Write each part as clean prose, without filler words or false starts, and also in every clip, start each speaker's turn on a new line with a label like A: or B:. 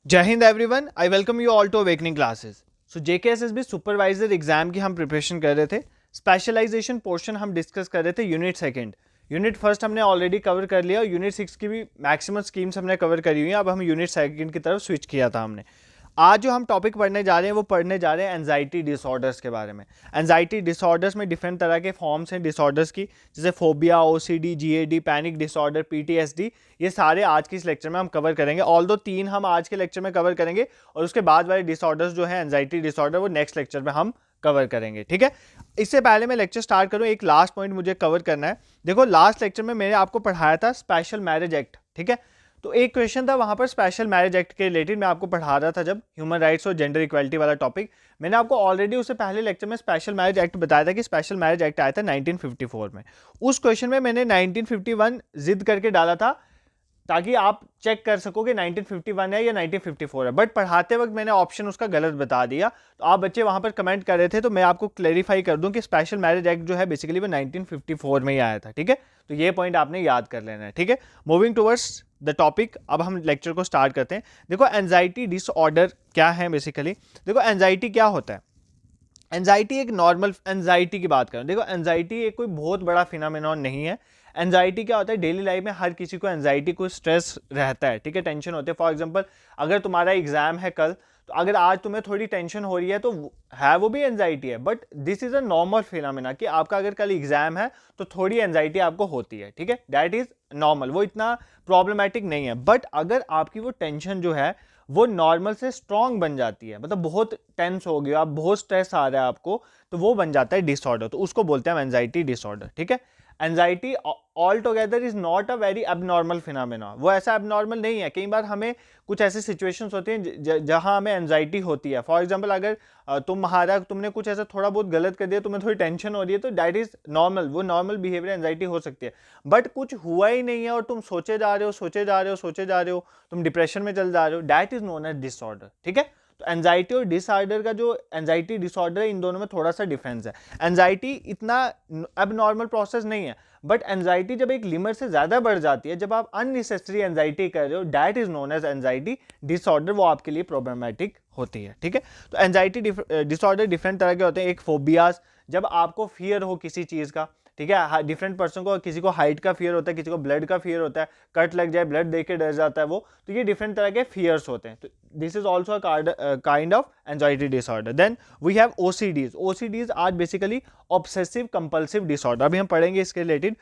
A: जय हिंद everyone, I welcome you all to awakening classes. So JKSSB supervisor exam की हम प्रिपरेशन कर रहे थे। स्पेशलाइजेशन पोर्शन हम डिस्कस कर रहे थे। यूनिट सेकंड, यूनिट फर्स्ट हमने ऑलरेडी कवर कर लिया और यूनिट सिक्स की भी मैक्सिमम स्कीम्स हमने कवर करी हुई हैं। अब हम यूनिट सेकंड की तरफ स्विच किया था हमने। आज जो हम टॉपिक पढ़ने जा रहे हैं वो पढ़ने जा रहे हैं एंजाइटी डिसऑर्डर्स के बारे में। एंजाइटी डिसऑर्डर्स में डिफरेंट तरह के फॉर्म्स हैं डिसऑर्डर्स की, जैसे phobia, OCD, GAD, panic disorder, PTSD. ये सारे आज के इस लेक्चर में हम कवर करेंगे। ऑल दो तीन हम आज के लेक्चर में कवर करेंगे और उसके बाद वाले डिसऑर्डर्स जो है एंजाइटी डिसऑर्डर वो नेक्स्ट लेक्चर में हम कवर करेंगे। ठीक है, इससे पहले मैं लेक्चर स्टार्ट करूं, एक लास्ट पॉइंट मुझे कवर करना है। देखो, लास्ट लेक्चर में मैंने आपको पढ़ाया था स्पेशल मैरिज एक्ट। ठीक है, तो एक क्वेश्चन था वहां पर स्पेशल मैरिज एक्ट के रिलेटेड, मैं आपको पढ़ा रहा था जब ह्यूमन राइट्स और जेंडर इक्वालिटी वाला टॉपिक। मैंने आपको ऑलरेडी उससे पहले लेक्चर में स्पेशल मैरिज एक्ट बताया था कि स्पेशल मैरिज एक्ट आया था 1954 में। उस क्वेश्चन में मैंने 1951 जिद करके डाला था ताकि आप चेक कर सको कि 1951 है या 1954 है, बट पढ़ाते वक्त मैंने ऑप्शन उसका गलत बता दिया। तो आप बच्चे वहां पर कमेंट कर रहे थे, तो मैं आपको क्लेरिफाई कर दूं कि स्पेशल मैरिज एक्ट जो है बेसिकली वो 1954 में ही आया था। ठीक है, तो ये पॉइंट आपने याद कर लेना है। ठीक है, मूविंग टुवर्ड्स द टॉपिक, अब हम लेक्चर को स्टार्ट करते हैं। देखो, एंजाइटी डिसऑर्डर क्या है बेसिकली। देखो, एंजाइटी क्या होता है। एंजाइटी एक नॉर्मल एंजाइटी की बात करें, देखो एंजाइटी एक कोई बहुत बड़ा फिनोमेनन नहीं है। एंजाइटी क्या होता है, डेली लाइफ में हर किसी को एंजाइटी को स्ट्रेस रहता है। ठीक है, टेंशन होते हैं। फॉर एग्जांपल, अगर तुम्हारा एग्जाम है कल, तो अगर आज तुम्हें थोड़ी टेंशन हो रही है तो है वो भी एंजाइटी है, but this is a normal phenomena कि आपका अगर कल एग्जाम है तो थोड़ी एंजाइटी आपको होती है। ठीक है, दैट इज नॉर्मल, वो इतना प्रॉब्लमैटिक नहीं है। बट अगर आपकी वो टेंशन जो है वो नॉर्मल से स्ट्रांग बन जाती है, मतलब बहुत टेंस हो गया, आप बहुत स्ट्रेस आ रहा है आपको, तो वो बन जाता है डिसऑर्डर, तो उसको बोलते हैं एंजाइटी डिसऑर्डर। ठीक है, anxiety all together is not a very abnormal phenomena, वो ऐसा एबनॉर्मल नहीं है। कई बार हमें कुछ ऐसी सिचुएशंस होती हैं जहां हमें एंजाइटी होती है। फॉर एग्जांपल, अगर तुमने कुछ ऐसा थोड़ा बहुत गलत कर दिया, तुम्हें थोड़ी टेंशन हो रही है, तो दैट इज नॉर्मल, वो नॉर्मल बिहेवियर एंजाइटी हो सकती है। बट कुछ हुआ ही नहीं है और तुम सोचे जा रहे हो, सोचे जा रहे हो, सोचे जा रहे हो, तुम डिप्रेशन में चल जा रहे हो, that is known as disorder. ठीक है, तो एंजाइटी और डिसऑर्डर का जो एंजाइटी डिसऑर्डर है, इन दोनों में थोड़ा सा डिफरेंस है। एंजाइटी इतना अब नॉर्मल प्रोसेस नहीं है, बट एंजाइटी जब एक लिमिट से ज्यादा बढ़ जाती है, जब आप अननेसेसरी एंजाइटी कर रहे हो, that is known as anxiety disorder, वो आपके लिए प्रॉब्लमैटिक होती है। ठीक है, तो एंजाइटी डिसऑर्डर डिफरेंट तरह के होते हैं। एक फोबियाज, जब आपको फियर हो किसी चीज का। ठीक है, डिफरेंट पर्सन को, किसी को हाइट का फियर होता है, किसी को ब्लड का फियर होता है, कट लग जाए ब्लड देख के डर जाता है वो, तो ये डिफरेंट तरह के फियर्स होते हैं। तो this is also kind of anxiety disorder. Then we have OCDs. OCDs are basically obsessive compulsive disorder, अभी हम पढ़ेंगे इसके रिलेटेड।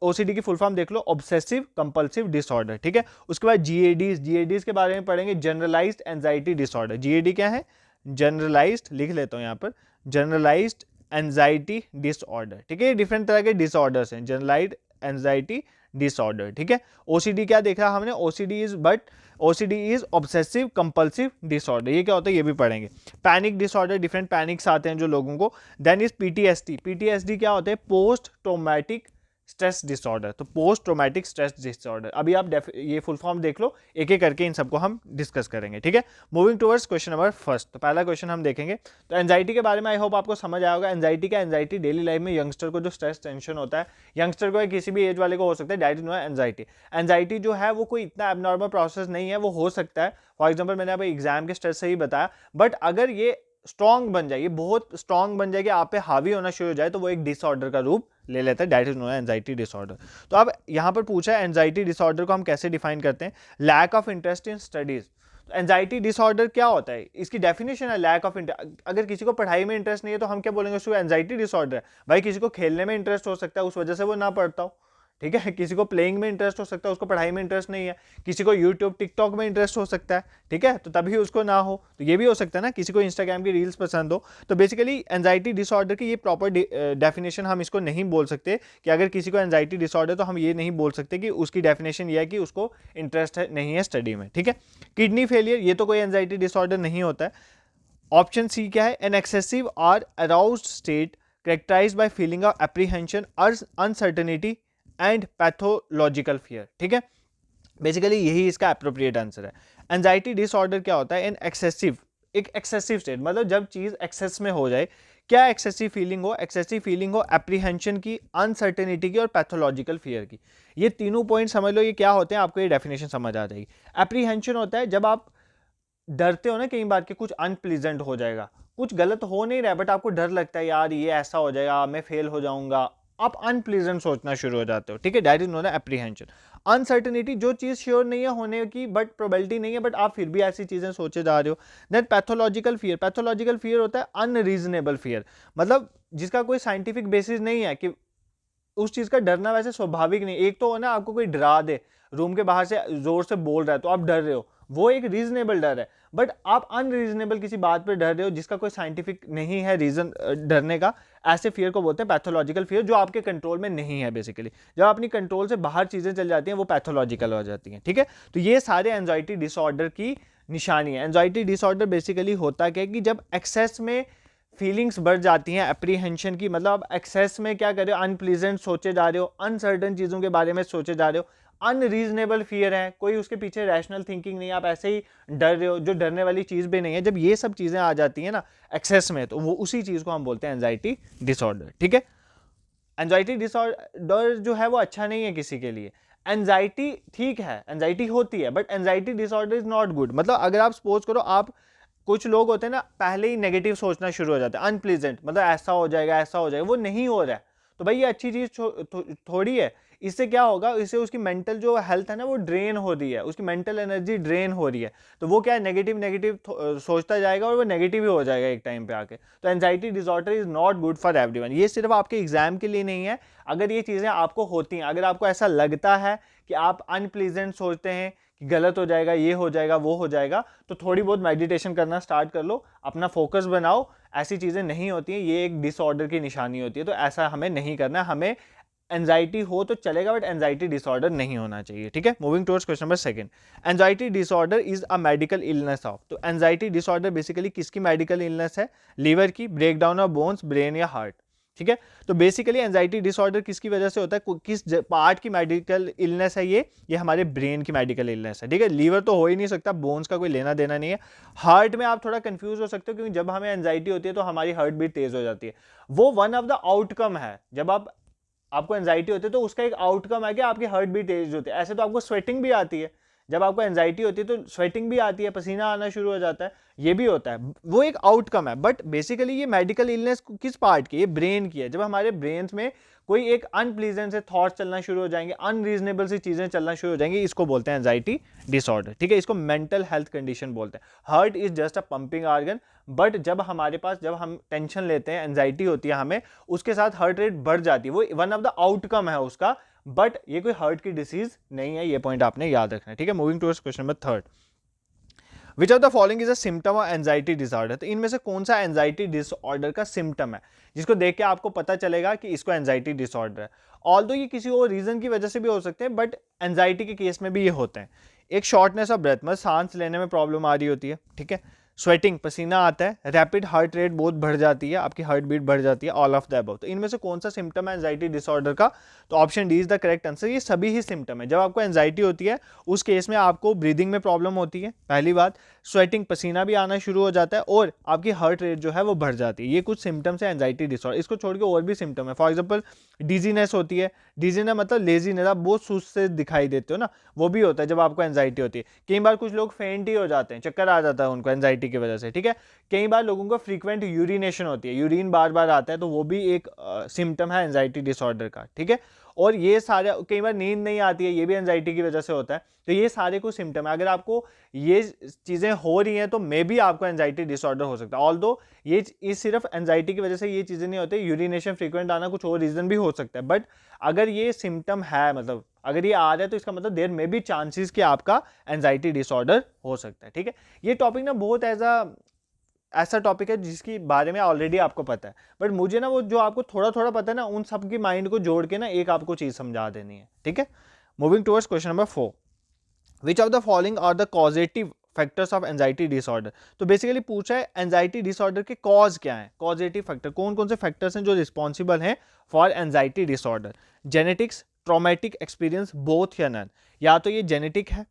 A: ओसीडी की फुल फॉर्म देख लो, ऑब्सेसिव कंपल्सिव डिसऑर्डर। ठीक है, उसके बाद जीएडीज, जीएडीज के बारे में पढ़ेंगे, जनरलाइज्ड एंजाइटी डिसऑर्डर। जीएडी क्या है, जनरलाइज्ड, लिख लेता हूं यहां पर, जनरलाइज्ड एंजाइटी डिसऑर्डर। ठीक है, डिफरेंट तरह के डिसऑर्डर्स हैं, जनरलाइज्ड एंजाइटी डिसऑर्डर। ठीक है, ओसीडी क्या देखा हमने, OCD is obsessive compulsive disorder. ये क्या होता है ये भी पढ़ेंगे। पैनिक डिसऑर्डर, डिफरेंट पैनिक्स आते हैं जो लोगों को। Then is PTSD. पीटीएसडी क्या होता है, पोस्ट ट्रॉमेटिक स्ट्रेस डिसऑर्डर। तो पोस्ट ट्रॉमेटिक स्ट्रेस डिसऑर्डर, अभी आप ये फुल फॉर्म देख लो, एक एक करके इन सबको हम डिस्कस करेंगे। ठीक है, moving towards question number first, तो पहला क्वेश्चन हम देखेंगे। तो एंजाइटी के बारे में आई होप आपको समझ आया होगा। एंजाइटी क्या, एंजाइटी डेली लाइफ में यंगस्टर को जो स्ट्रेस टेंशन होता है, यंगस्टर को या किसी भी एज वाले को हो सकता है, that is not anxiety. Anxiety जो है वो कोई इतना एबनॉर्मल प्रोसेस नहीं है, वो हो सकता है। फॉर एग्जाम्पल, मैंने अभी एग्जाम के स्ट्रेस से ही बताया, बट अगर ये स्ट्रॉन्ग बन जाए, ये बहुत स्ट्रॉन्ग बन जाए कि आप पे हावी होना शुरू हो जाए, तो वो एक डिसऑर्डर का रूप ले लेता है, that is known anxiety disorder. तो अब यहां पर पूछा है एंजाइटी डिसऑर्डर को हम कैसे डिफाइन करते हैं। Lack of interest in studies. तो एंजाइटी डिसऑर्डर क्या होता है, इसकी डेफिनेशन है लैक ऑफ इंटरेस्ट। अगर किसी को पढ़ाई में इंटरेस्ट नहीं है तो हम क्या बोलेंगे, उसको एंजाइटी डिसऑर्डर है। भाई, किसी को खेलने में इंटरेस्ट हो सकता है, उस वजह से वो ना पढ़ता हो। ठीक है, किसी को प्लेइंग में इंटरेस्ट हो सकता है, उसको पढ़ाई में इंटरेस्ट नहीं है। किसी को यूट्यूब टिकटॉक में इंटरेस्ट हो सकता है, ठीक है, तो तभी उसको ना हो। तो ये भी हो सकता है ना, किसी को इंस्टाग्राम की रील्स पसंद हो। तो बेसिकली एंजाइटी डिसऑर्डर की ये प्रॉपर डेफिनेशन हम इसको नहीं बोल सकते कि अगर किसी को एंजाइटी डिसऑर्डर, तो हम ये नहीं बोल सकते कि उसकी डेफिनेशन ये है कि उसको इंटरेस्ट नहीं है स्टडी में। ठीक है, किडनी फेलियर, ये तो कोई एंजाइटी डिसऑर्डर नहीं होता है। ऑप्शन सी क्या है, एन एक्सेसिव और aroused state characterized by feeling of apprehension or uncertainty and pathological fear. ठीक है, बेसिकली यही इसका अप्रोप्रिएट आंसर है। एंजाइटी डिसऑर्डर क्या होता है, इन एक्सेसिव, एक एक्सेसिव स्टेट, मतलब जब चीज एक्सेस में हो जाए। क्या एक्सेसिव फीलिंग हो, एक्सेसिव फीलिंग हो एप्रीहेंशन की, अनसर्टेनिटी की और पैथोलॉजिकल फियर की। ये तीनों पॉइंट समझ लो, ये क्या होते हैं, आपको ये डेफिनेशन समझ आ जाएगी। एप्रीहेंशन होता है जब आप डरते हो ना कई बार कि कुछ अनप्लीजेंट हो जाएगा, कुछ गलत हो नहीं रहा है बट आपको डर लगता है यार ये ऐसा हो जाएगा, मैं फेल हो जाऊंगा, आप अनप्लीजेंट सोचना शुरू हो जाते हो, ठीक है, that is known apprehension. Uncertainty, जो चीज श्योर नहीं है होने की बट प्रोबेबिलिटी नहीं है बट आप फिर भी ऐसी चीजें सोचे जा रहे हो। Then pathological fear, pathological fear होता है अनरीजनेबल फियर, मतलब जिसका कोई साइंटिफिक बेसिस नहीं है कि उस चीज का डरना वैसे स्वाभाविक नहीं। एक तो हो ना आपको कोई डरा दे, रूम के बाहर से जोर से बोल रहा है तो आप डर रहे हो, वो एक रीजनेबल डर है, बट आप अनरीजनेबल किसी बात पर डर रहे हो जिसका कोई साइंटिफिक नहीं है रीजन डरने का, ऐसे फियर को बोलते हैं पैथोलॉजिकल फियर, जो आपके कंट्रोल में नहीं है। बेसिकली जब अपनी कंट्रोल से बाहर चीजें चल जाती हैं वो पैथोलॉजिकल हो जाती हैं, ठीक है। तो ये सारे एंजाइटी डिसऑर्डर की निशानी है। एंजाइटी डिसऑर्डर बेसिकली होता क्या है कि जब एक्सेस में फीलिंग्स बढ़ जाती हैं एप्रीहेंशन की, मतलब आप एक्सेस में क्या कर रहे हो, अनप्लीजेंट सोचे जा रहे हो, अनसर्टन चीज़ों के बारे में सोचे जा रहे हो, अनरीजनेबल फियर है, कोई उसके पीछे रैशनल थिंकिंग नहीं है, आप ऐसे ही डर रहे हो जो डरने वाली चीज़ भी नहीं है। जब ये सब चीज़ें आ जाती हैं ना एक्सेस में, तो वो उसी चीज़ को हम बोलते हैं एंजाइटी डिसऑर्डर, ठीक है। एंजाइटी डिसऑर्डर जो है वो अच्छा नहीं है किसी के लिए। एंजाइटी ठीक है, एंजाइटी होती है but anxiety disorder is not good. मतलब अगर आप सपोज करो, आप कुछ लोग होते हैं ना पहले ही नेगेटिव सोचना शुरू हो जाते हैं, अनप्लीजेंट, मतलब ऐसा हो जाएगा ऐसा हो जाएगा, वो नहीं हो रहा है तो भाई ये अच्छी चीज थोड़ी है। इससे क्या होगा, इससे उसकी मेंटल जो हेल्थ है ना वो ड्रेन हो रही है, उसकी मेंटल एनर्जी ड्रेन हो रही है, तो वो क्या है नेगेटिव नेगेटिव सोचता जाएगा और वो नेगेटिव ही हो जाएगा एक टाइम पे आके। तो anxiety disorder is not good for everyone. ये सिर्फ आपके एग्जाम के लिए नहीं है, अगर ये चीज़ें आपको होती हैं, अगर आपको ऐसा लगता है कि आप अनप्लीजेंट सोचते हैं कि गलत हो जाएगा, ये हो जाएगा, वो हो जाएगा, तो थोड़ी बहुत मेडिटेशन करना स्टार्ट कर लो, अपना फोकस बनाओ। ऐसी चीज़ें नहीं होती हैं, ये एक डिसऑर्डर की निशानी होती है, तो ऐसा हमें नहीं करना। हमें एंजाइटी हो तो चलेगा बट एंजाइटी डिसऑर्डर नहीं होना चाहिए, ठीक है। Moving towards question number second, anxiety disorder is a medical illness of. तो एंजाइटी डिसऑर्डर बेसिकली किसकी मेडिकल इलनेस है, लीवर की, ब्रेकडाउन ऑफ बोन्स, ब्रेन या हार्ट, ठीक है। तो बेसिकली एंजाइटी डिसऑर्डर किसकी वजह से होता है, किस पार्ट की मेडिकल इलनेस है ये हमारे ब्रेन की मेडिकल इलनेस है, ठीक है। लीवर तो हो ही नहीं सकता, बोन्स का कोई लेना देना नहीं है। हार्ट में आप थोड़ा कंफ्यूज हो सकते हो क्योंकि जब हमें एंजाइटी होती है तो हमारी हार्ट बीट तेज हो जाती है, वो वन ऑफ द आउटकम है। जब आपको एंजाइटी होती है तो उसका एक आउटकम है कि आपकी हार्ट बीट तेज होती है। ऐसे तो आपको स्वेटिंग भी आती है, जब आपको एंजाइटी होती है तो स्वेटिंग भी आती है, पसीना आना शुरू हो जाता है, ये भी होता है, वो एक आउटकम है। बट बेसिकली ये मेडिकल इलनेस किस पार्ट की, ये ब्रेन की है। जब हमारे ब्रेन में कोई एक अनप्लीजेंट से थॉट्स चलना शुरू हो जाएंगे, अनरीजनेबल सी चीजें चलना शुरू हो जाएंगी, इसको बोलते हैं एंजाइटी डिसऑर्डर, ठीक है। इसको मेंटल हेल्थ कंडीशन बोलते हैं। Heart is just a pumping organ, but जब हम टेंशन लेते हैं, एंजाइटी होती है हमें, उसके साथ हार्ट रेट बढ़ जाती है, वो वन ऑफ द आउटकम है उसका, बट ये कोई हार्ट की डिसीज नहीं है, ये पॉइंट आपने याद रखना है, ठीक है। Moving towards question number third, which of the following is a symptom of anxiety disorder. तो इनमें से कौन सा एंजाइटी डिसऑर्डर का सिम्टम है जिसको देख के आपको पता चलेगा कि इसको एंजाइटी डिसऑर्डर है। ऑल्दो ये किसी और रीजन की वजह से भी हो सकते हैं बट एंजाइटी के केस में भी ये होते हैं। एक शॉर्टनेस ऑफ ब्रेथ, मतलब सांस लेने में प्रॉब्लम आ रही होती है, ठीक है। स्वेटिंग, पसीना आता है, रैपिड हार्ट रेट बहुत बढ़ जाती है, आपकी हार्ट बीट बढ़ जाती है, ऑल ऑफ द अबव। तो इनमें से कौन सा सिम्टम है एंजाइटी डिसऑर्डर का, तो option D is the correct answer. ये सभी ही सिम्टम है। जब आपको एंजाइटी होती है उस केस में आपको ब्रीदिंग में प्रॉब्लम होती है, पहली बात, स्वेटिंग, पसीना भी आना शुरू हो जाता है और आपकी हार्ट रेट जो है वो बढ़ जाती है। ये कुछ सिम्टम्स है एंजाइटी डिसऑर्डर। इसको छोड़ के और भी सिम्टम है, फॉर एग्जाम्पल डिजीनेस होती है, डिजीनेस मतलब लेजीनेस, आप बहुत सुस्त से दिखाई देते हो ना, वो भी होता है जब आपको एंजाइटी होती है। कई बार कुछ लोग फेंट ही हो जाते हैं, चक्कर आ जाता है उनको एंजाइटी की वजह से, ठीक है। कई बार लोगों को फ्रीक्वेंट यूरिनेशन होती है, यूरिन बार बार आता है, तो वो भी एक सिम्टम है एंजाइटी डिसऑर्डर का, ठीक है। और ये सारे, कई बार नींद नहीं आती है, ये भी एंजाइटी की वजह से होता है। तो ये सारे कुछ सिम्टम है। अगर आपको ये चीज़ें हो रही हैं तो मे बी आपको एंजाइटी डिसऑर्डर हो सकता है। ऑल्दो ये सिर्फ एंजाइटी की वजह से ये चीज़ें नहीं होती, यूरिनेशन फ्रीक्वेंट आना कुछ और रीज़न भी हो सकता है, बट अगर ये सिम्टम है, मतलब अगर ये आ रहा है तो इसका मतलब देयर मे बी चांसेस कि आपका एंजाइटी डिसऑर्डर हो सकता है, ठीक है। ये टॉपिक ना बहुत ऐसा टॉपिक है जिसके बारे में ऑलरेडी आपको पता है, बट मुझे ना वो जो आपको थोड़ा थोड़ा पता है ना, उन सब की माइंड को जोड़ के ना एक आपको चीज समझा देनी है, ठीक है। Moving towards question number 4, which of the following are the causative factors of anxiety disorder. तो बेसिकली पूछा है एंजाइटी डिसऑर्डर के कॉज क्या है, कॉजेटिव फैक्टर कौन कौन से फैक्टर्स हैं जो रिस्पॉन्सिबल हैं for anxiety disorder. Genetics, traumatic experience, both या नन। या तो ये जेनेटिक है,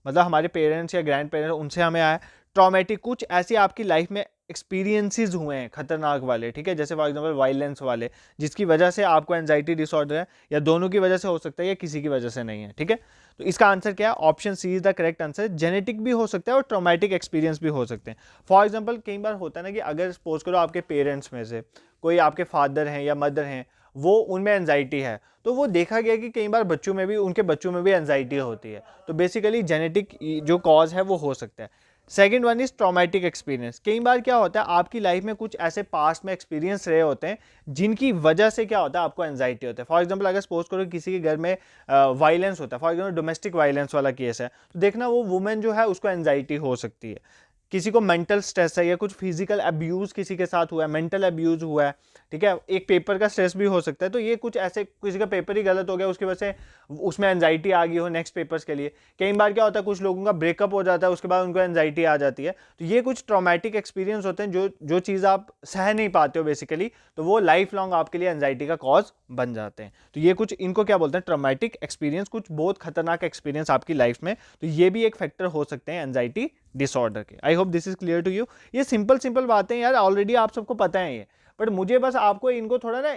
A: मतलब हमारे पेरेंट्स या ग्रैंड पेरेंट्स उनसे हमें आया। ट्रॉमेटिक, कुछ ऐसी आपकी लाइफ में एक्सपीरियंसेस हुए हैं खतरनाक वाले, ठीक है, जैसे फॉर एग्जांपल वायलेंस वाले, जिसकी वजह से आपको एंजाइटी डिसऑर्डर है, या दोनों की वजह से हो सकता है या किसी की वजह से नहीं है, ठीक है। तो इसका आंसर क्या है? Option C is the correct answer. Genetic भी हो सकता है और ट्रॉमेटिक एक्सपीरियंस भी हो सकते हैं। फॉर एग्जाम्पल कई बार होता है ना कि अगर सपोज करो आपके पेरेंट्स में से कोई आपके फादर हैं या मदर हैं, वो उनमें एंजाइटी है, तो वो देखा गया कि कई बार बच्चों में भी, उनके बच्चों में भी एंजाइटी होती है, तो बेसिकली जेनेटिक जो कॉज है वो हो सकता है। Second one is traumatic experience. कई बार क्या होता है आपकी लाइफ में कुछ ऐसे पास्ट में एक्सपीरियंस रहे होते हैं जिनकी वजह से क्या होता है आपको एंजाइटी होता है। फॉर एग्जांपल अगर सपोज करो किसी के घर में वायलेंस होता है, फॉर एग्जांपल डोमेस्टिक वायलेंस वाला केस है, तो देखना वो वुमेन जो है उसको एंजाइटी हो सकती है। किसी को मेंटल स्ट्रेस है या कुछ फिजिकल अब्यूज किसी के साथ हुआ है, मेंटल अब्यूज हुआ है, ठीक है, एक पेपर का स्ट्रेस भी हो सकता है, तो ये कुछ ऐसे किसी का पेपर ही गलत हो गया उसकी वजह से उसमें एंजाइटी आ गई हो नेक्स्ट पेपर्स के लिए। कई बार क्या होता है कुछ लोगों का ब्रेकअप हो जाता है, उसके बाद उनको एंजाइटी आ जाती है, तो ये कुछ ट्रॉमेटिक एक्सपीरियंस होते हैं जो चीज़ आप सह नहीं पाते हो बेसिकली, तो वो लाइफ लॉन्ग आपके लिए एंजाइटी का कॉज बन जाते हैं। तो ये कुछ इनको क्या बोलते हैं? ट्रॉमेटिक एक्सपीरियंस, कुछ बहुत खतरनाक एक्सपीरियंस आपकी लाइफ में, तो ये भी एक फैक्टर हो सकते हैं एंजाइटी डिसऑर्डर के। I hope this is clear to you. ये सिंपल सिंपल बातें यार ऑलरेडी आप सबको पता है ये, बट मुझे बस आपको इनको थोड़ा ना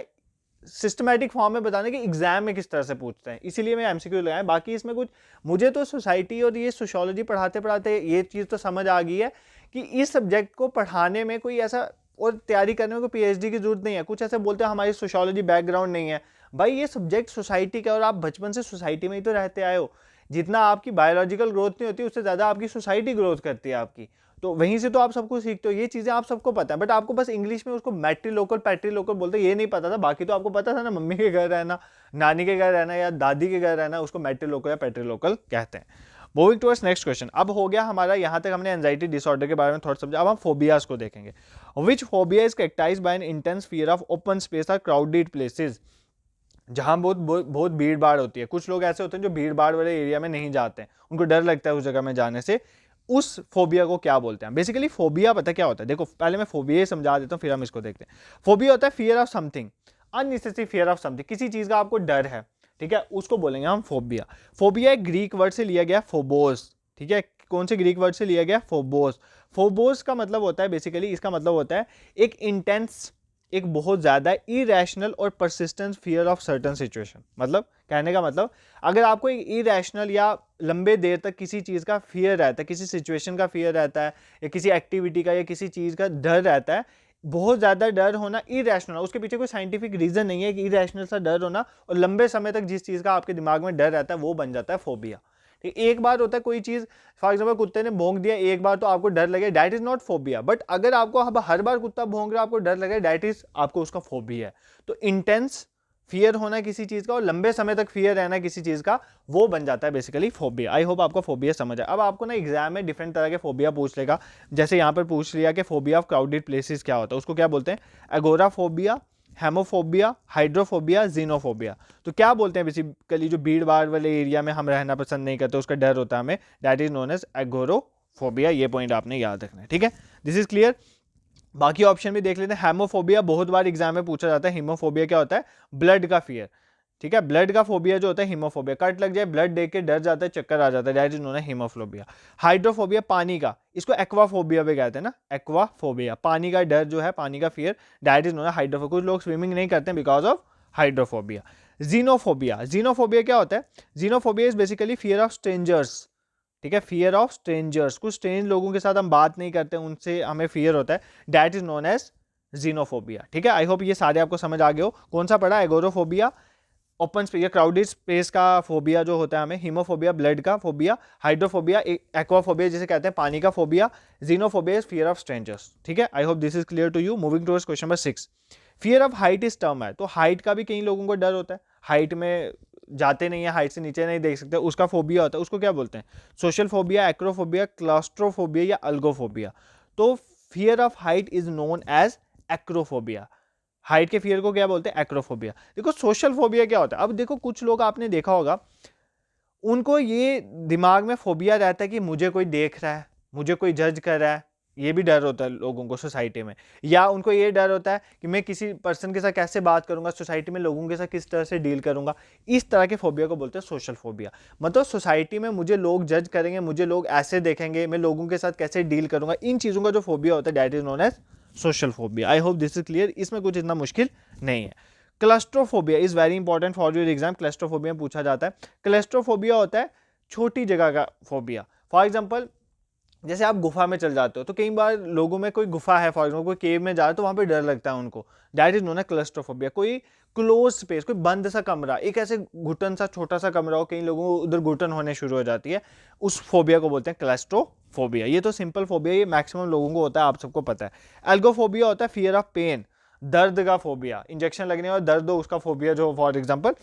A: सिस्टमैटिक फॉर्म में बताना कि एग्जाम में किस तरह से पूछते हैं, इसीलिए मैं एमसीक्यू लगाया। बाकी इसमें कुछ मुझे तो सोसाइटी और ये सोशियोलॉजी पढ़ाते पढ़ाते ये चीज़ तो समझ आ गई है कि इस सब्जेक्ट को पढ़ाने में कोई ऐसा और तैयारी करने में कोई पीएचडी की जरूरत नहीं है। कुछ ऐसे बोलते हैं हमारी सोशियोलॉजी बैकग्राउंड नहीं है, भाई ये सब्जेक्ट सोसाइटी का, और आप बचपन से सोसाइटी में ही तो रहते आए हो। जितना आपकी बायोलॉजिकल ग्रोथ नहीं होती उससे ज़्यादा आपकी सोसाइटी ग्रोथ करती है आपकी, तो वहीं से तो आप सबको सीखते हो, ये चीज़ें आप सबको पता है, बट आपको बस इंग्लिश में उसको मैट्री लोकल पैट्री लोकल बोलते ये नहीं पता था। बाकी तो आपको पता था ना, मम्मी के घर रहना, नानी के घर रहना या दादी के घर रहना, उसको मैट्री लोकल या पैट्री लोकल कहते हैं। Moving towards next question. अब हो गया हमारा, यहाँ तक हमने एंजाइटी डिसऑर्डर के बारे में थोड़ा समझा, अब हम फोबियाज को देखेंगे। Which phobia is characterized by an intense fear of open space और क्राउडेड प्लेसेस, जहाँ बहुत भीड़ भाड़ होती है। कुछ लोग ऐसे होते हैं जो भीड़ भाड़ वाले एरिया में नहीं जाते हैं, उनको डर लगता है उस जगह में जाने से। उस फोबिया को क्या बोलते हैं? बेसिकली फोबिया पता क्या होता है? देखो पहले मैं फोबिया समझा देता हूँ फिर हम इसको देखते हैं। फोबिया होता है fear of something, unnecessary fear of something, किसी चीज का आपको डर है, ठीक है, उसको बोलेंगे हम फोबिया। फोबिया एक ग्रीक वर्ड से लिया गया फोबोस, ठीक है, कौन से ग्रीक वर्ड से लिया गया? फोबोस। फोबोस का मतलब होता है बेसिकली, इसका मतलब होता है एक इंटेंस, एक बहुत ज्यादा इरेशनल और persistent fear of certain situation. मतलब कहने का मतलब, अगर आपको एक इरेशनल या लंबे देर तक किसी चीज का फियर रहता है, किसी सिचुएशन का फियर रहता है, या किसी एक्टिविटी का या किसी चीज का डर रहता है, बहुत ज्यादा डर होना, इरेशनल, उसके पीछे कोई साइंटिफिक रीजन नहीं है कि इरेशनल सा डर होना, और लंबे समय तक जिस चीज का आपके दिमाग में डर रहता है वो बन जाता है फोबिया। ठीक, एक बार होता है कोई चीज, फॉर एग्जाम्पल कुत्ते ने भौंक दिया एक बार तो आपको डर लगे, that is not phobia. But अगर आपको हर बार कुत्ता भौंक रहा है आपको डर लगे, दैट इज आपको उसका फोबिया है। तो इंटेंस फियर होना किसी चीज का और लंबे समय तक फियर रहना किसी चीज का, वो बन जाता है बेसिकली फोबिया। आई होप आपको फोबिया समझ आए। अब आपको ना एग्जाम में डिफरेंट तरह के फोबिया पूछ लेगा, जैसे यहाँ पर पूछ लिया कि फोबिया ऑफ क्राउडेड प्लेसेस क्या होता है, उसको क्या बोलते हैं? Agoraphobia, haemophobia, hydrophobia, xenophobia. तो क्या बोलते हैं बेसिकली, जो भीड़ भाड़ वाले एरिया में हम रहना पसंद नहीं करते, उसका डर होता है हमें, that is known as agoraphobia. ये पॉइंट आपने याद रखना है, ठीक है, दिस इज क्लियर। बाकी ऑप्शन भी देख लेते हैं। हेमोफोबिया बहुत बार एग्जाम में पूछा जाता है। हीमोफोबिया क्या होता है? ब्लड का फियर, ठीक है, ब्लड का फोबिया जो होता है हीमोफोबिया, कट लग जाए ब्लड देख के डर जाता है, चक्कर आ जाता है, that is known as hemophobia. Hydrophobia पानी का, इसको एक्वाफोबिया भी कहते हैं ना, एक्वाफोबिया, पानी का डर जो है, पानी का fear, that is known as hydrophobia. कुछ लोग स्विमिंग नहीं करते because of hydrophobia. Xenophobia, xenophobia क्या होता है? Xenophobia is basically fear of strangers, ठीक है, फियर ऑफ स्ट्रेंजर्स, कुछ स्ट्रेंज लोगों के साथ हम बात नहीं करते, उनसे हमें फियर होता है, that is known as xenophobia, ठीक है। आई होप ये सारे आपको समझ आ गए हो। कौन सा पढ़ा? एगोरोफोबिया ओपन स्पेस या क्राउडेड स्पेस का फोबिया जो होता है हमें, हीमोफोबिया ब्लड का फोबिया, हाइड्रोफोबिया एक्वाफोबिया जिसे कहते हैं पानी का phobia, xenophobia is fear of strangers, ठीक है। I hope this is clear to you. Moving towards question number 6। Fear of height is term है, तो हाइट का भी कई लोगों को डर होता है, हाइट में जाते नहीं है, हाइट से नीचे नहीं देख सकते, उसका फोबिया होता है, उसको क्या बोलते हैं? सोशल फोबिया, एक्रोफोबिया, क्लास्ट्रोफोबिया या अल्गोफोबिया। तो fear of height is known as acrophobia. Height के फियर को क्या बोलते हैं? एक्रोफोबिया। देखो सोशल फोबिया क्या होता है? अब देखो कुछ लोग आपने देखा होगा, उनको ये दिमाग में फोबिया रहता है कि मुझे कोई देख रहा है, मुझे कोई जज कर रहा है, ये भी डर होता है लोगों को सोसाइटी में, या उनको ये डर होता है कि मैं किसी पर्सन के साथ कैसे बात करूंगा, सोसाइटी में लोगों के साथ किस तरह से डील करूंगा। इस तरह के फोबिया को बोलते हैं सोशल फोबिया। मतलब सोसाइटी में मुझे लोग जज करेंगे, मुझे लोग ऐसे देखेंगे, मैं लोगों के साथ कैसे डील करूंगा, इन चीज़ों का जो फोबिया होता है that is known as social phobia. I hope this is clear, इसमें कुछ इतना मुश्किल नहीं है। Claustrophobia is very important for your exam. Claustrophobia पूछा जाता है। क्लस्ट्रोफोबिया होता है छोटी जगह का फोबिया। फॉर एग्जाम्पल जैसे आप गुफा में चल जाते हो तो कई बार लोगों में कोई गुफा है, फॉर एग्जाम्पल कोई केव में जा रहा है तो वहां पे डर लगता है उनको, दैट इज नोन है क्लस्ट्रोफोबिया। कोई क्लोज स्पेस, कोई बंद सा कमरा, एक ऐसे घुटन सा छोटा सा कमरा हो, कई लोगों को उधर घुटन होने शुरू हो जाती है, उस फोबिया को बोलते हैं क्लस्ट्रोफोबिया। ये तो सिंपल फोबिया, ये मैक्सिमम लोगों को होता है, आप सबको पता है। एल्गोफोबिया होता है फियर ऑफ पेन, दर्द का फोबिया, इंजेक्शन लगने और दर्द हो उसका फोबिया, जो for example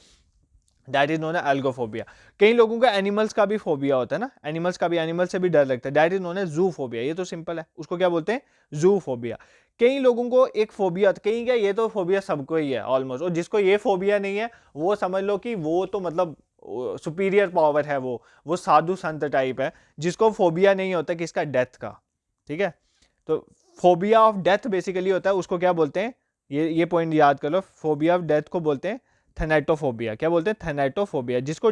A: that is known है एल्गोफोबिया। कई लोगों का एनिमल्स का भी फोबिया होता है ना, एनिमल्स का भी, एनिमल से भी डर लगता है, दैट इज नोन है जू फोबिया। ये तो सिंपल है, उसको क्या बोलते हैं, जू फोबिया। कई लोगों को एक फोबिया, कहीं क्या, ये तो फोबिया सबको ही है ऑलमोस्ट, और जिसको ये फोबिया नहीं है वो समझ लो कि वो तो मतलब सुपीरियर पावर है, वो साधु संत टाइप है। जिसको फोबिया नहीं होता किसका, डेथ का, ठीक है। तो फोबिया ऑफ डेथ बेसिकली होता है, उसको क्या बोलते हैं, ये पॉइंट याद कर लो, फोबिया ऑफ डेथ को बोलते हैं थैनेटोफोबिया। क्या बोलते हैं, थैनेटोफोबिया। जिसको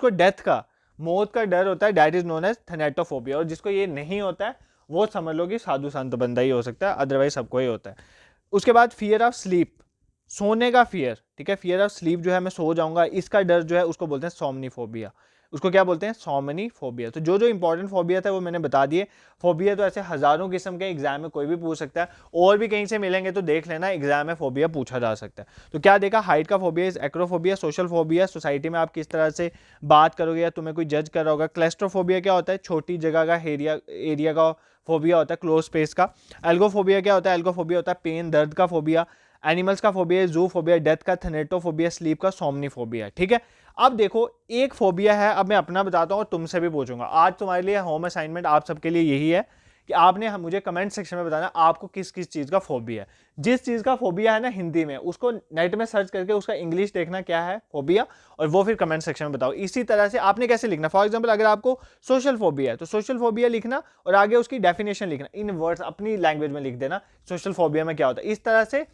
A: डेथ का, मौत का डर होता है, that is known as thanatophobia. और जिसको ये नहीं होता है वो समझ लो कि साधु संत बंदा ही हो सकता है, अदरवाइज सबको ही होता है। उसके बाद फियर ऑफ स्लीप, सोने का फियर, ठीक है, फियर ऑफ स्लीप जो है, मैं सो जाऊंगा, इसका डर जो है उसको बोलते हैं सोमनीफोबिया। उसको क्या बोलते हैं, सोमनीफोबिया। तो जो इंपॉर्टेंट फोबिया था वो मैंने बता दिए। फोबिया तो ऐसे हजारों किस्म के, एग्जाम में कोई भी पूछ सकता है, और भी कहीं से मिलेंगे तो देख लेना, एग्जाम में फोबिया पूछा जा सकता है। तो क्या देखा, हाइट का phobia is acrophobia, social phobia, society में आप किस तरह से बात करोगे या तुम्हें कोई जज कर रहा होगा। क्लस्ट्रोफोबिया क्या होता है, छोटी जगह का एरिया का फोबिया होता है, क्लोज स्पेस का। एल्गोफोबिया क्या होता है, एल्गोफोबिया होता है पेन, दर्द का फोबिया। एनिमल्स का फोबिया, जू फोबिया, डेथ का थैनेटोफोबिया, स्लीप का सोमनीफोबिया, ठीक है। अब देखो एक फोबिया है, अब मैं अपना बताता हूं और तुमसे भी पूछूंगा। आज तुम्हारे लिए होम असाइनमेंट आप सबके लिए यही है कि आपने मुझे कमेंट सेक्शन में बताना आपको किस किस चीज का फोबिया है। जिस चीज का फोबिया है ना हिंदी में, उसको नेट में सर्च करके उसका इंग्लिश देखना क्या है फोबिया, और वो फिर कमेंट सेक्शन में बताओ। इसी तरह से आपने कैसे लिखना, फॉर एग्जांपल अगर आपको सोशल फोबिया है तो सोशल फोबिया लिखना और आगे उसकी डेफिनेशन लिखना, इन वर्ड्स अपनी लैंग्वेज में लिख देना सोशल फोबिया में क्या होता है। इस तरह से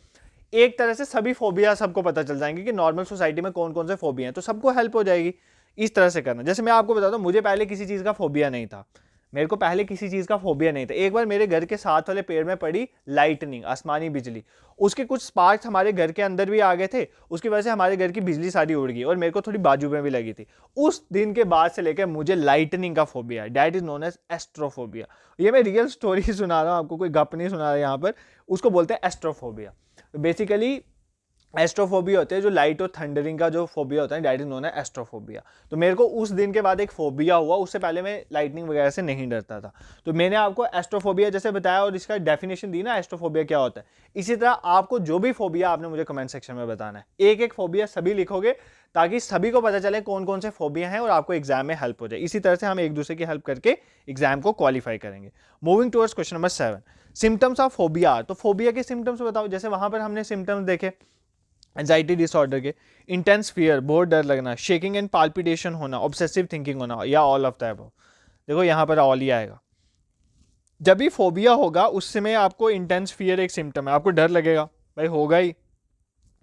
A: एक तरह से सभी फोबिया सबको पता चल जाएंगे कि नॉर्मल सोसाइटी में कौन कौन से फोबिया हैं, तो सबको हेल्प हो जाएगी। इस तरह से करना। जैसे मैं आपको बताता हूँ, मुझे पहले किसी चीज़ का फोबिया नहीं था, मेरे को पहले किसी चीज़ का फोबिया नहीं था। एक बार मेरे घर के साथ वाले पेड़ में पड़ी लाइटनिंग, आसमानी बिजली, उसके कुछ स्पार्क्स हमारे घर के अंदर भी आ गए थे, उसकी वजह से हमारे घर की बिजली सारी उड़ गई और मेरे को थोड़ी बाजू में भी लगी थी। उस दिन के बाद से लेकर मुझे लाइटनिंग का फोबिया है, that is known as astrophobia. ये मैं रियल स्टोरी सुना रहा हूँ आपको, कोई गप नहीं सुना रहा यहाँ पर। उसको बोलते हैं एस्ट्रोफोबिया। बेसिकली एस्ट्रोफोबिया होते हैं जो लाइट और थंडरिंग का जो फोबिया होता है, दैट इज नोन है एस्ट्रोफोबिया। तो मेरे को उस दिन के बाद एक फोबिया हुआ, उससे पहले मैं लाइटनिंग वगैरह से नहीं डरता था। तो मैंने आपको एस्ट्रोफोबिया जैसे बताया और इसका डेफिनेशन दी ना, एस्ट्रोफोबिया क्या होता है। इसी तरह आपको जो भी फोबिया आपने मुझे कमेंट सेक्शन में बताना है, एक एक फोबिया सभी लिखोगे ताकि सभी को पता चले कौन कौन से फोबिया हैं और आपको एग्जाम में हेल्प हो जाए। इसी तरह से हम एक दूसरे की हेल्प करके एग्जाम को क्वालिफाई करेंगे। Moving towards question number 7, symptoms of phobia. तो फोबिया के सिम्टम्स बताओ। जैसे वहां पर हमने सिम्टम्स देखे एंजाइटी डिसऑर्डर के, इंटेंस फियर, बहुत डर लगना, शेकिंग एंड पाल्पिटेशन होना, ऑब्सेसिव थिंकिंग होना, या ऑल ऑफ द अबव। देखो यहाँ पर ऑल ही आएगा। जब भी फोबिया होगा उस समय आपको इंटेंस फियर एक सिम्टम है, आपको डर लगेगा, भाई होगा ही,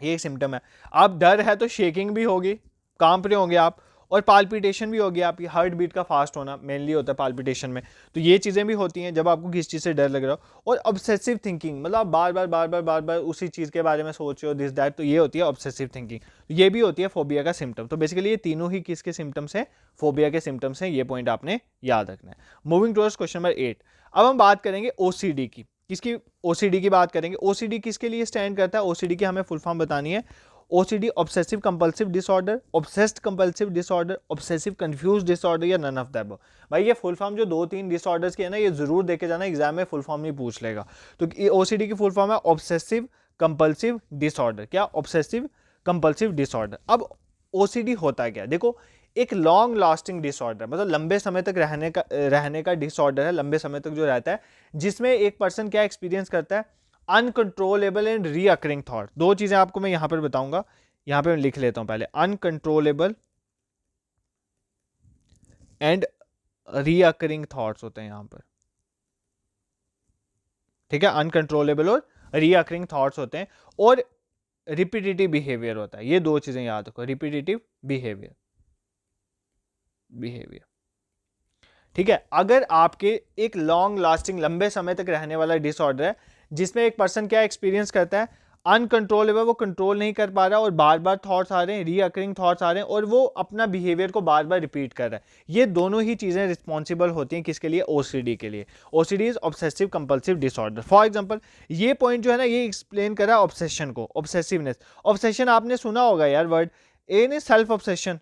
A: ये एक सिम्टम है। आप डर है तो शेकिंग भी होगी, कांप रहे होंगे आप, और पाल्पिटेशन भी होगी, आपकी हार्ट बीट का फास्ट होना मेनली होता है पाल्पिटेशन में। तो ये चीज़ें भी होती हैं जब आपको किस चीज़ से डर लग रहा हो। और ऑब्सेसिव थिंकिंग, मतलब आप बार बार उसी चीज़ के बारे में सोच रहे हो, दिस दैट, तो ये होती है ऑब्सेसिव थिंकिंग। तो ये भी होती है फोबिया का सिम्टम। तो बेसिकली ये तीनों ही किसके सिम्टम्स हैं, फोबिया के सिम्टम्स हैं। ये पॉइंट आपने याद रखना है। मूविंग टुवर्ड्स क्वेश्चन नंबर 8, अब हम बात करेंगे ओसीडी की। किसकी, ओसीडी की बात करेंगे। ओसीडी किसके लिए स्टैंड करता है, ओसीडी की हमें फुल फॉर्म बतानी है। OCD obsessive compulsive disorder, obsessed compulsive disorder, obsessive confuse disorder, या नन ऑफ द अबव। भाई ये फुल फॉर्म जो 2-3 डिसऑर्डर्स की है ना, ये जरूर देखे जाना, एग्जाम में फुल फॉर्म नहीं पूछ लेगा। तो ओसीडी की फुल फॉर्म है ऑब्सेसिव कंपल्सिव डिसऑर्डर। क्या, ऑब्सेसिव कंपल्सिव डिसऑर्डर। अब ओसीडी होता क्या, देखो एक लॉन्ग लास्टिंग डिसऑर्डर, मतलब लंबे समय तक रहने का डिसऑर्डर है, लंबे समय तक जो रहता है, जिसमें एक पर्सन क्या एक्सपीरियंस करता है, अनकंट्रोलेबल एंड रीअकरिंग थॉट। दो चीजें आपको मैं यहां पर बताऊंगा, यहां पे मैं लिख लेता हूं पहले, अनकंट्रोलेबल एंड रीअकरिंग थॉट्स होते हैं यहां पर। ठीक है, अनकंट्रोलेबल और रीअकरिंग थॉट्स होते हैं, और रिपीटेटिव बिहेवियर होता है। ये दो चीजें याद रखो, रिपीटेटिव बिहेवियर, ठीक है। अगर आपके एक लॉन्ग लास्टिंग लंबे समय तक रहने वाला डिसऑर्डर है जिसमें एक पर्सन क्या एक्सपीरियंस करता है, अनकंट्रोलेबल, वो कंट्रोल नहीं कर पा रहा और बार बार थॉट्स आ रहे हैं, रीअकरिंग थॉट्स आ रहे हैं, और वो अपना बिहेवियर को बार बार रिपीट कर रहा है, ये दोनों ही चीजें रिस्पॉन्सिबल होती हैं किसके लिए, ओसीडी के लिए। OCD is obsessive compulsive disorder. For example ये पॉइंट जो है ना, ये एक्सप्लेन कर रहा है ऑब्सेशन को, ऑब्सेसिवनेस। ऑब्सेशन आपने सुना होगा यार वर्ड, ए ने self obsession,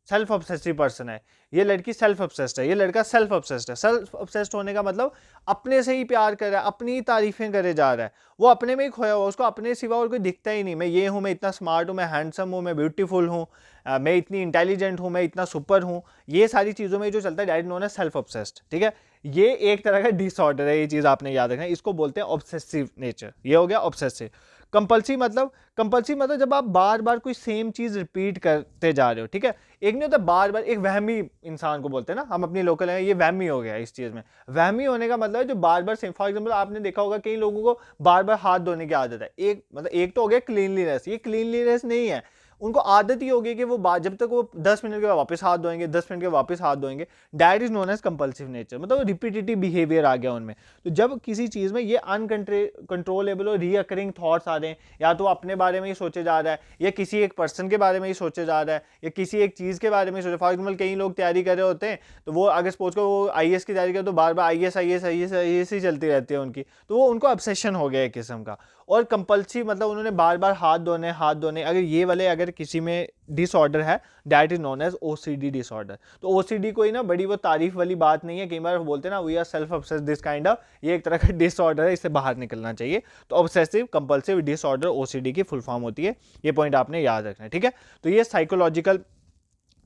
A: self obsessive person है, ये लड़की सेल्फ ऑब्सेस्ड है, ये लड़का सेल्फ ऑब्सेस्ड है। सेल्फ ऑब्सेस्ड होने का मतलब अपने से ही प्यार कर रहा है, अपनी तारीफें करे जा रहा है, वो अपने में ही खोया हुआ, उसको अपने सिवा और कोई दिखता ही नहीं। मैं ये हूँ, मैं इतना स्मार्ट हूँ, मैं हैंडसम हूँ, मैं ब्यूटीफुल हूँ, मैं इतनी इंटेलिजेंट हूँ, मैं इतना सुपर हूँ, ये सारी चीज़ों में जो चलता है that known as self obsessed. ठीक है, ये एक तरह का डिसऑर्डर है, ये चीज़ आपने याद रखना है, इसको बोलते हैं ऑब्सेसिव नेचर। ये हो गया ऑब्सेसिव। कंपल्सिव मतलब जब आप बार बार कोई सेम चीज रिपीट करते जा रहे हो। ठीक है, एक नहीं होता बार बार, एक वहमी इंसान को बोलते हैं ना हम अपनी लोकल है, ये वहमी हो गया इस चीज में। वहमी होने का मतलब है जो बार बार सेम, फॉर एग्जांपल आपने देखा होगा कई लोगों को बार बार हाथ धोने की आदत है। एक मतलब एक तो हो गया क्लीनलीनेस, ये क्लीनलीनेस नहीं है, उनको आदत ही होगी कि वो जब तक वो 10 मिनट के बाद वापस हाथ धोएंगे, 10 मिनट के वापस हाथ धोएंगे, that is known as compulsive nature, मतलब रिपीटेटिव बिहेवियर आ गया उनमें। तो जब किसी चीज में ये अनकंट्रोलेबल और रीअकरिंग थॉट्स आ रहे हैं, या तो अपने बारे में ही सोचे जा रहा है, या किसी एक पर्सन के बारे में ही सोचे जा रहा है, या किसी एक चीज के बारे में सोचे। फॉर एग्जाम्पल कई लोग तैयारी कर रहे होते हैं, तो वो अगर सपोज को वो IAS की तैयारी करे तो बार बार IAS ही चलती रहती है उनकी, तो वो उनको ऑब्सेशन हो गया एक किस्म का। और कंपल्सिव मतलब उन्होंने बार बार हाथ धोने, अगर ये वाले अगर किसी में डिसऑर्डर है, that is known as OCD disorder. तो OCD कोई ना बड़ी वो तारीफ वाली बात नहीं है, कई बार बोलते हैं ना we are self obsessed this kind of, ये एक तरह का डिसऑर्डर है, इससे बाहर निकलना चाहिए। तो ऑब्सेसिव कंपल्सिव डिसऑर्डर OCD की फुल फॉर्म होती है, ये पॉइंट आपने याद रखना है। ठीक है, तो ये साइकोलॉजिकल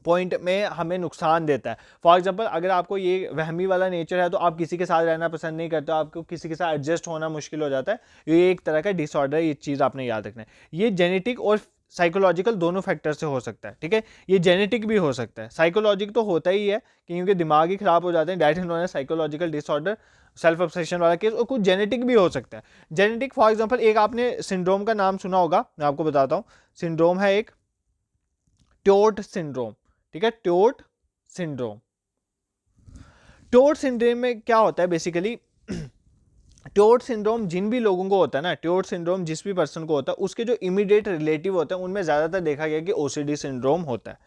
A: पॉइंट में हमें नुकसान देता है। फॉर एग्जांपल अगर आपको ये वहमी वाला नेचर है तो आप किसी के साथ रहना पसंद नहीं करते, आपको किसी के साथ एडजस्ट होना मुश्किल हो जाता है, ये एक तरह का डिसऑर्डर है, ये चीज़ आपने याद रखना है। ये जेनेटिक और साइकोलॉजिकल दोनों फैक्टर से हो सकता है। ठीक है, ये जेनेटिक भी हो सकता है, साइकोलॉजिक तो होता ही है क्योंकि दिमाग ही खराब हो जाते हैं, that is known as psychological disorder, self obsession वाला केस। और कुछ जेनेटिक भी हो सकता है। जेनेटिक फॉर एग्जांपल एक आपने सिंड्रोम का नाम सुना होगा, मैं आपको बताता हूँ। सिंड्रोम है एक ट्योट सिंड्रोम। ठीक है, ट्योट सिंड्रोम। ट्योट सिंड्रोम में क्या होता है बेसिकली, ट्योट सिंड्रोम जिन भी लोगों को होता है ना, ट्योट सिंड्रोम जिस भी पर्सन को होता है, उसके जो इमीडिएट रिलेटिव होते हैं उनमें ज्यादातर देखा गया कि OCD सिंड्रोम होता है,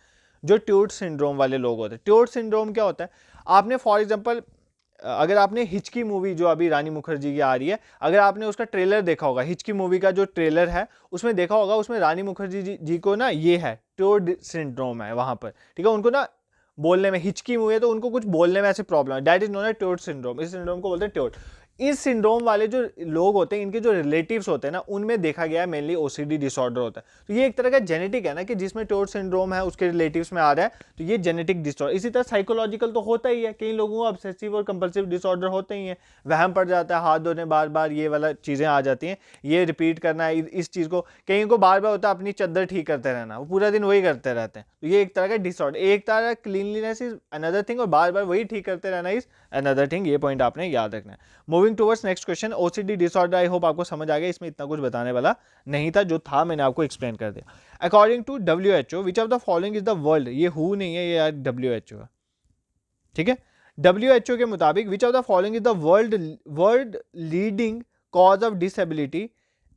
A: जो ट्योट सिंड्रोम वाले लोग होते हैं। ट्योट सिंड्रोम क्या होता है, आपने फॉर एग्जांपल अगर आपने हिचकी मूवी जो अभी रानी मुखर्जी की आ रही है, अगर आपने उसका ट्रेलर देखा होगा, हिचकी मूवी का जो ट्रेलर है उसमें देखा होगा, उसमें रानी मुखर्जी जी को ना ये है ट्योट सिंड्रोम है वहां पर। ठीक है, उनको ना बोलने में, हिचकी मूवी है तो उनको कुछ बोलने में ऐसे प्रॉब्लम है, दैट इज नोन एज ट्योट सिंड्रोम। इस सिंड्रोम को बोलते हैं ट्योट। इस सिंड्रोम वाले जो लोग होते हैं, इनके जो रिलेटिव्स होते हैं ना, उनमें देखा गया है मेनली OCD डिसऑर्डर होता है। तो ये एक तरह का जेनेटिक है ना, कि जिसमें ट्योट सिंड्रोम है उसके रिलेटिव्स में आ रहा है, तो ये जेनेटिक डिसऑर्डर। इसी तरह साइकोलॉजिकल तो होता ही है, कई लोगों को ऑब्सेसिव और कंपल्सिव डिसऑर्डर होते ही हैं, वहम पड़ जाता है, हाथ धोने बार बार, ये वाला चीजें आ जाती हैं, ये रिपीट करना है इस चीज को। कहीं को बार बार होता है अपनी चद्दर ठीक करते रहना, वो पूरा दिन वही करते रहते हैं, तो ये एक तरह का डिसऑर्डर। एक तरह क्लीनलीनेस इज अनदर थिंग, और बार बार वही ठीक करते रहना इज अनदर थिंग। ये पॉइंट आपने याद रखना है। Moving towards next question, OCD disorder. I hope आपको समझ आ गया, इसमें इतना कुछ बताने वाला नहीं था, जो था मैंने आपको एक्सप्लेन कर दिया। According to WHO, which of the following is the world, ये हु नहीं है, ये यार WHO है। ठीक है, WHO के मुताबिक which of the following is the world leading cause of disability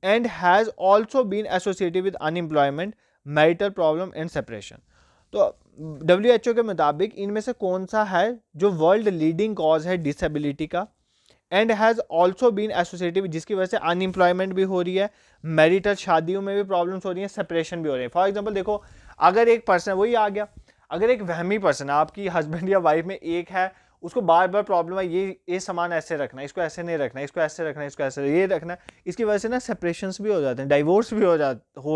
A: and has also been associated with unemployment, marital problem and separation. तो WHO के मुताबिक इनमें से कौन सा है जो वर्ल्ड लीडिंग कॉज है डिसेबिलिटी का, and has also been associated, जिसकी वजह से अनएम्प्लॉयमेंट भी हो रही है, मैरिटल शादियों में भी प्रॉब्लम्स हो रही है, सेपरेशन भी हो रही है। फॉर एग्जांपल देखो, अगर एक पर्सन, वही आ गया, अगर एक वहमी पर्सन, आपकी हस्बैंड या वाइफ में एक है, उसको बार बार प्रॉब्लम है, ये सामान ऐसे रखना, इसको ऐसे नहीं रखना, इसको ऐसे रखना, इसको ऐसे ये रखना, इसकी वजह से ना सेपरेशंस भी हो जाते हैं, डाइवोर्स भी हो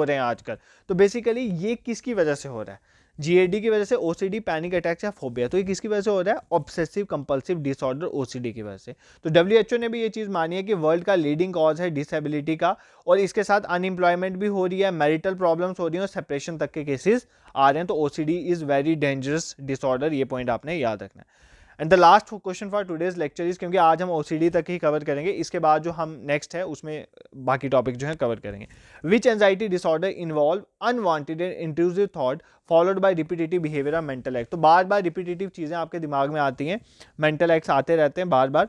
A: रहे हैं आजकल। तो बेसिकली ये किसकी वजह से हो रहा है, GAD की वजह से, OCD, पैनिक अटैक्स या फोबिया। तो ये किसकी वजह से हो रहा है, ऑब्सेसिव कंपल्सिव डिसऑर्डर, OCD की वजह से। तो WHO ने भी ये चीज़ मानी है कि वर्ल्ड का लीडिंग कॉज है डिसेबिलिटी का, और इसके साथ अनएम्प्लॉयमेंट भी हो रही है, मैरिटल प्रॉब्लम्स हो रही हैं, और सेपरेशन तक के केसेस आ रहे हैं। तो OCD is very dangerous disorder, ये पॉइंट आपने याद रखना है। And the last question for today's lecture is, क्योंकि आज हम ओसीडी तक ही कवर करेंगे, इसके बाद जो हम नेक्स्ट है उसमें बाकी टॉपिक जो है कवर करेंगे. Which anxiety disorder involve unwanted and intrusive thought followed by repetitive behaviour और मेंटल एक्ट. तो बार बार रिपीटेटिव चीज़ें आपके दिमाग में आती हैं, मेंटल एक्ट्स आते रहते हैं, बार बार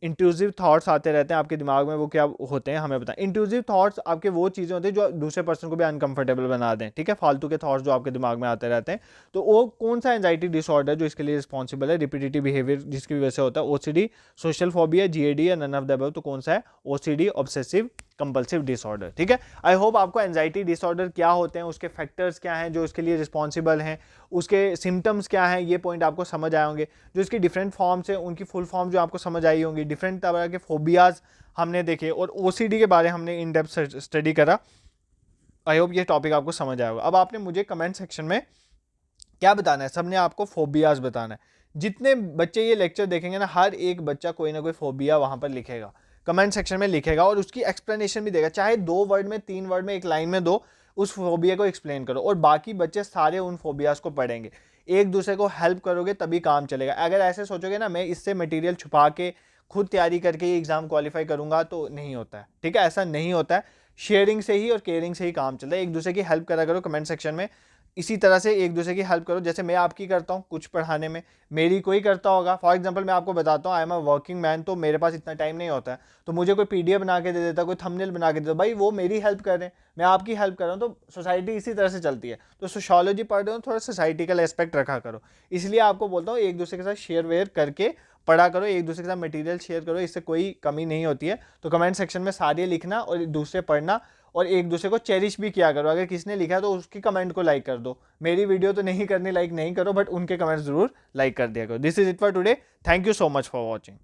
A: इंट्रूसिव थॉट्स आते रहते हैं आपके दिमाग में. वो क्या होते हैं हमें बताएं. इंट्रूसिव थॉट्स आपके वो चीज़ें होती हैं जो दूसरे पर्सन को भी अनकंफर्टेबल बना दें, ठीक है, फालतू के थॉट्स जो आपके दिमाग में आते रहते हैं. तो वो कौन सा एंजाइटी डिसऑर्डर जो इसके लिए रिस्पॉन्सिबल है, रिपीटेटिव बिहेवियर जिसकी वजह से होता है, ओसीडी, सोशल फोबिया, जीएडी या नन ऑफ द अबव. तो कौन सा है, ओसीडी, ऑब्सेसिव कंपल्सिव डिसऑर्डर. ठीक है, आई होप आपको एंजाइटी डिसऑर्डर क्या होते हैं, उसके फैक्टर्स क्या हैं जो इसके लिए रिस्पॉन्सिबल हैं, उसके सिम्टम्स क्या हैं, ये पॉइंट आपको समझ आए होंगे. जो इसकी डिफरेंट फॉर्म्स हैं उनकी फुल फॉर्म जो आपको समझ आई होंगी, डिफरेंट तरह के फोबियाज हमने देखे और ओसीडी के बारे में हमने इन डेप्थ स्टडी करा. आई होप ये टॉपिक आपको समझ आया होगा. अब आपने मुझे कमेंट सेक्शन में क्या बताना है, सबने आपको फोबियाज बताना है. जितने बच्चे ये लेक्चर देखेंगे ना, हर एक बच्चा कोई ना कोई फोबिया वहां पर लिखेगा, कमेंट सेक्शन में लिखेगा और उसकी एक्सप्लेनेशन भी देगा. चाहे 2 वर्ड में, 3 वर्ड में, एक लाइन में दो, उस फोबिया को एक्सप्लेन करो और बाकी बच्चे सारे उन फोबियाज को पढ़ेंगे. एक दूसरे को हेल्प करोगे तभी काम चलेगा. अगर ऐसे सोचोगे ना मैं इससे मटेरियल छुपा के खुद तैयारी करके ये एग्जाम क्वालिफाई करूंगा, तो नहीं होता है. ठीक है, ऐसा नहीं होता है. शेयरिंग से ही और केयरिंग से ही काम चलता है. एक दूसरे की हेल्प करा करो कमेंट सेक्शन में. इसी तरह से एक दूसरे की हेल्प करो, जैसे मैं आपकी करता हूँ कुछ पढ़ाने में, मेरी कोई करता होगा. फॉर एग्जांपल मैं आपको बताता हूँ, I am a working man, तो मेरे पास इतना टाइम नहीं होता है, तो मुझे कोई पीडीएफ बना के दे देता, कोई थंबनेल बना के दे देता, भाई वो मेरी हेल्प कर रहे हैं, मैं आपकी हेल्प कर रहा हूँ. तो सोसाइटी इसी तरह से चलती है. तो सोशियोलॉजी पढ़ रहे हो, थोड़ा सोसाइटिकल एस्पेक्ट रखा करो. इसलिए आपको बोलता हूँ एक दूसरे के साथ शेयर वेयर करके पढ़ा करो, एक दूसरे के साथ मटेरियल शेयर करो, इससे कोई कमी नहीं होती है. तो कमेंट सेक्शन में सारे लिखना और दूसरे पढ़ना और एक दूसरे को चेरिश भी किया करो. अगर किसने लिखा है तो उसकी कमेंट को लाइक कर दो. मेरी वीडियो तो नहीं करनी, लाइक नहीं करो, बट उनके कमेंट्स जरूर लाइक कर दिया करो. This is it for today. Thank you so much for watching.